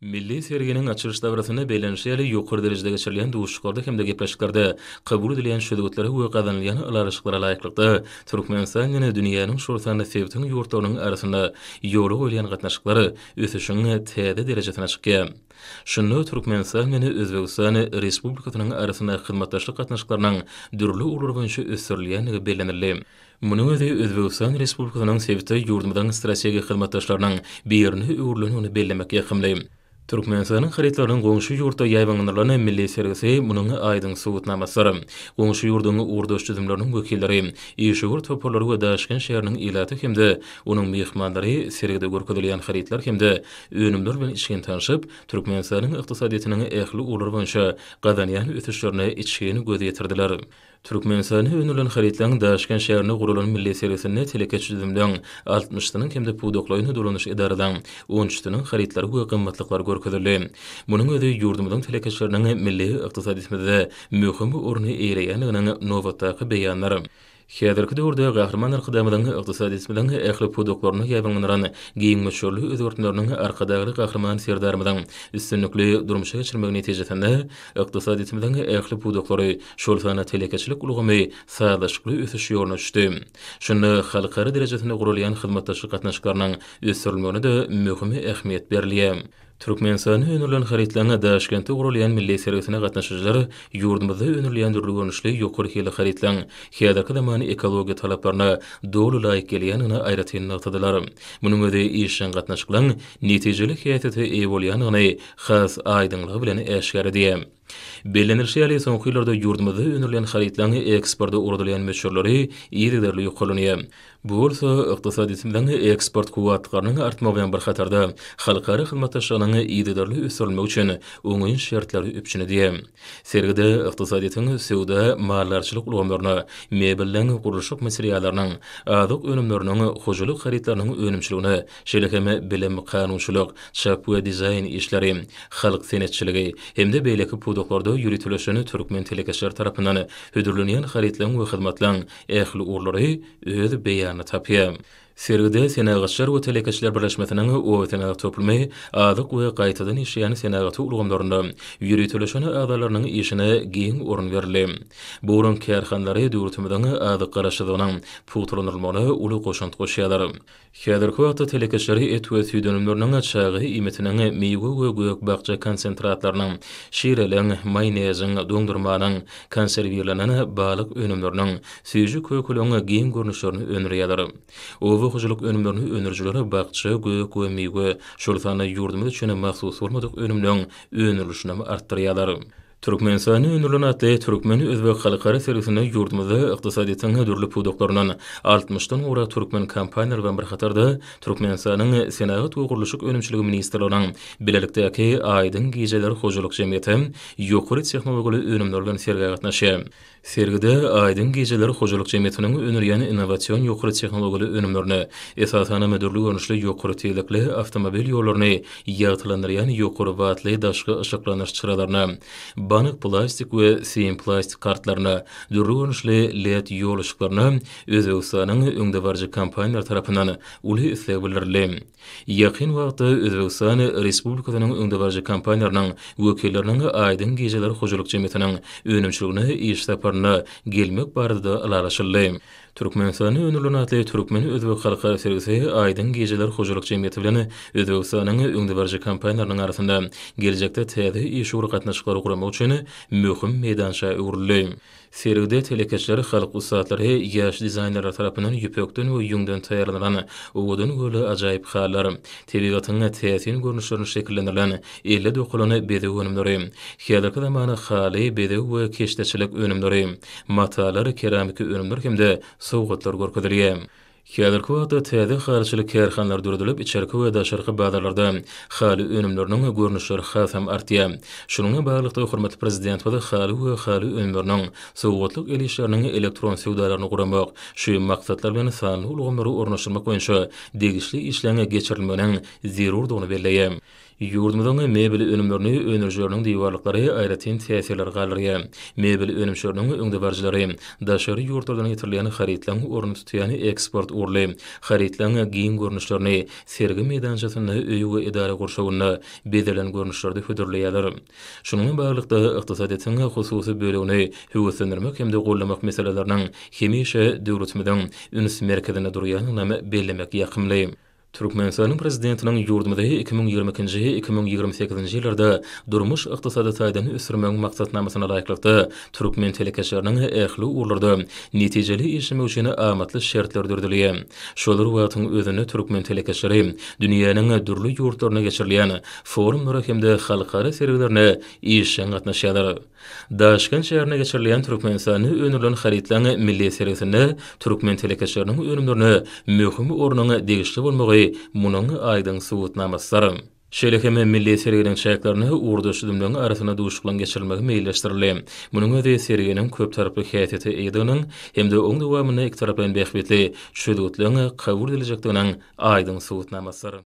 Milli serginin açılış davrasında beýlenşýäli ýokary derejede geçirilýän duşuşlarda hem-de gepleşiklarda kabul edilýän şöhretlere we gazanylýan alaşyklara laýyklykda Türkmenistan ýene dünýäniň şurtany sevdiň ýurtlarynyň arasynda ýoly goýulan gatnaşyklary ösüşiň täze derejesine çykýan. Şunu Türkmenistan ýene Özbegistan Respublikasynyň arasynda hyzmatdaşlyk gatnaşyklarynyň dürli ular boýunça ösürilýänligi bellenildi. Munyň özi Özbegistan Respublikasynyň sevdi ýurdumyň strategik hyzmatdaşlarynyň birini öwrülenigini bellemek ýakymly. Türkmenistanyň haritlarynyň goňşy ýurtda ýaýbanlaryny milli sergisi munyň aýdyň subutnamasy. Goňşy ýurduň urduş düzümleriniň wekilleri, ýeşigur toparlary we daşkyn şäheriniň ilaty hemde onuň mehmanlary sergide görkezilýän haritlar hemde önümler bilen işgen tanışyp, Türkmenistanyň ykdysadytynyň ähli ular boýunça gazanýan ötüşlerini içgeni göze ýetirdiler. Türkmenistany önülen haritlaryň daşkyn şäherine gurulan milli sergisinde telekeç düzümden 60-nyň hemde pudoklaýyny dolanyş edardan 13-nyň haritlary we gymmatlyklary görkezildi. Munyň özi ýurdumyň telekeçleriniň milli ykdysadymyzda möhüm orny eýleýänliginiň nowatdaky beýanlary. Häzirki döwürde gahryman ykdymyň ykdysadymyň ähli pudoklaryny ýaýbanlanan giňmeşörlü özgörtmelerini arkadagy gahryman serdarmyň üstünlikli durmuşa geçirmek netijesinde ykdysadymyň ähli pudoklary şol sana telekeçlik ulgamy sadaşykly ösüş ýoluna düşdi. Şunu halkara derejesinde gurulýan hyzmatdaşlyk gatnaşyklarynyň ösürilmegine de möhüm ähmiýet berilýär. Türkmenistan önülen haritlaryna daşkente gurulýan milli sergisine gatnaşyjylar ýurdumyzda önülen dürli görnüşli ýokary hili haritlaryň häzirki zamany ekologiýa talaplaryna dolu laýyk gelýänini aýratyn noktadylar. Munyň özi işin gatnaşyklaryň netijeli häýaty eýbolýanyny has aýdynlygy bilen eşgär edýär. Bellenirşäli soňky ýyllarda ýurdumyzda önülen haritlaryň eksportda uradylýan meşhurlary ýerlerli ýokalanyýar. Bu bolsa ykdysadyň eksport kuwatlarynyň artmagyny bir hatarda halkara hyzmatdaşlygynyň ýerlerli ösürilmegi üçin oňaýyn şertleri öpçüne diýär. Sergide ykdysadyň sowda, mallarçylyk ulgamlaryny, mebelleň gurulşyk materiallarynyň, azyk önümleriniň, hojalyk haritlarynyň önümçiligini, şeýlekeme bilim, kanunçylyk, çap we dizayn işleri, halk senetçiligi hemde beýleki pudokllarda ýürütülüşini Türkmen telekeçler tarapyndan hödürlenýän haritlaryň we hyzmatlaryň ähli urlary öz beýany tapýar. Sergide senagatçylar we telekeçler birleşmesiniň owetine topulmy, azyk we gaýtadan işleýän senagat ulgamlarynda ýürütülüşini agdalarynyň işine giň orun berildi. Bu orun kärhanlary döwletimiziň azyk garaşydygynyň putulanylmagyna uly goşant goşýarlar. Häzirki wagtda telekeçleri et we süýt dönümleriniň çagy imetiniň meýwe we göýek bagça konsentratlarynyň, şireleň, maýneziň, doňdurmanyň, konserwirlenen balyk önümleriniň, süýjü köküleň giň görnüşlerini önürýärler. Hojalyk önümlerini önürjülere bagça, göýek we meýwe şol sana ýurdumyz üçin mahsus bolmadyk önümleň önürilişini artdyrýarlar. Türkmenistan önülen atly Türkmen özbek halkara sergisinde ýurdumyzda ykdysadyň dürli pudoklarynyň 60-dan gora türkmen kompaniýalary bilen bir hatarda Türkmenistanyň senagat we gurulşyk önümçiligi ministrläriniň bilelikdäki aýdyň gijeleri hojalyk jemgyýeti ýokary tehnologiýaly önümler bilen sergiye gatnaşýar. Sergide aýdyň gijeleri hojalyk jemgyýetiniň önürýän innowasion ýokary tehnologiýaly önümlerini, esasan müdürlük görnüşli ýokary teýlikli awtomobil ýollaryny ýagtylandyrýan ýokary watly daşky ışıklanýar çyralaryny, banyk plastik we sim plastik kartlaryny, dürli görnüşli LED ýol ışıklaryny Özbegistanyň öňde barjy kompaniýalar tarapyndan uly isleg bildirildi. Ýakyn wagtda Özbegistan Respublikasynyň öňde barjy kompaniýalarynyň wekilleriniň aýdyň gijeleri hojalyk jemgyýetiniň önümçiligine iş taparyna gelmek barada alaşyldy. Türkmenistany önülen atly Türkmen özbek halkara sergisi aýdyň gijeleri hojalyk jemgyýeti bilen Özbegistanyň öňde barjy kompaniýalarynyň arasynda geljekde täze iş ugruk gatnaşyklary guramak üçin möhüm meýdança öwrüldi. Sergide telekeçleri halk ustatlary, ýaş dizaýnerler tarapyndan ýüpekden we ýüňden taýýarlanan owdan göle ajaýyp hallar, tebigatyň täsin görnüşlerini şekillendirilen 50 dokulany bedew önümleri, häzirki zamany haly bedew we keşdeçilik önümleri, matalar, keramik önümler hemde sowgatlar görkezilýär. Häzirki wagtda täze harçylyk kärhanlar düredilip, içerki we daşarky bazarlarda haly önümleriniň görnüşleri hasam artýar. Şunuňa baglykda hormatly prezident we haly we haly önümleriniň sowgatlyk elişleriniň elektron sowdalaryny guramak, şu maksatlar bilen sanly ulgamlary ornaşdyrmak boýunça degişli işlerine geçirilmeginiň zerurdygyny belleýär. Yurdumyzyň mebel önümlerini önerjörüniň diýwarlyklary aýratyn täsirler galyrýar. Mebel önümşörüniň öňdebarjylary daşary ýurtlardan getirilýän haritlaryň orny tutýany eksport urly, haritlaryň giň görnüşlerini, sergi meýdanjasyny öýüge idara gurşawyny, bedelen görnüşlerde hödürleýärler. Şunuň baglykda ykdysadyň hususy bölegini höwetlendirmek hemde gollamak meseleleriniň hemişe döwletimiň üns merkezine durýanyny bellemek ýakymly. Türkmenistanyň prezidentiniň ýurdumyzda 2020-2028 ýyllarda durmuş ykdysady taýdany ösürmek maksatnamasyna laýyklykda türkmen telekeşleriniň ähli urlarda netijeli işlemegine amatly şertler dürdülýär. Şolar wagtyň özüne türkmen telekeşleri dünýäniň dürli ýurtlaryna geçirilýän forumlara hemde halkara sergilerine işen gatnaşýarlar. Daşkent şäherine geçirilýän Türkmenistany önürlen haritlaryň milli sergisinde türkmen telekeşleriniň önümlerini möhüm ornuny degişli bolmagy munyň aýdyň subutnamasy. Şeýlekeme milli serginiň şäherlerini urdaşdymlaryň arasyna duşuklan geçirilmegi meýilleşdirilýär. Munyň özi serginiň köp taraply häsiýeti eýdiginiň hemde oň dowamyny iki tarapdan behbetli çözgütligiň kabul edilecekdiginiň aýdyň subutnamasy.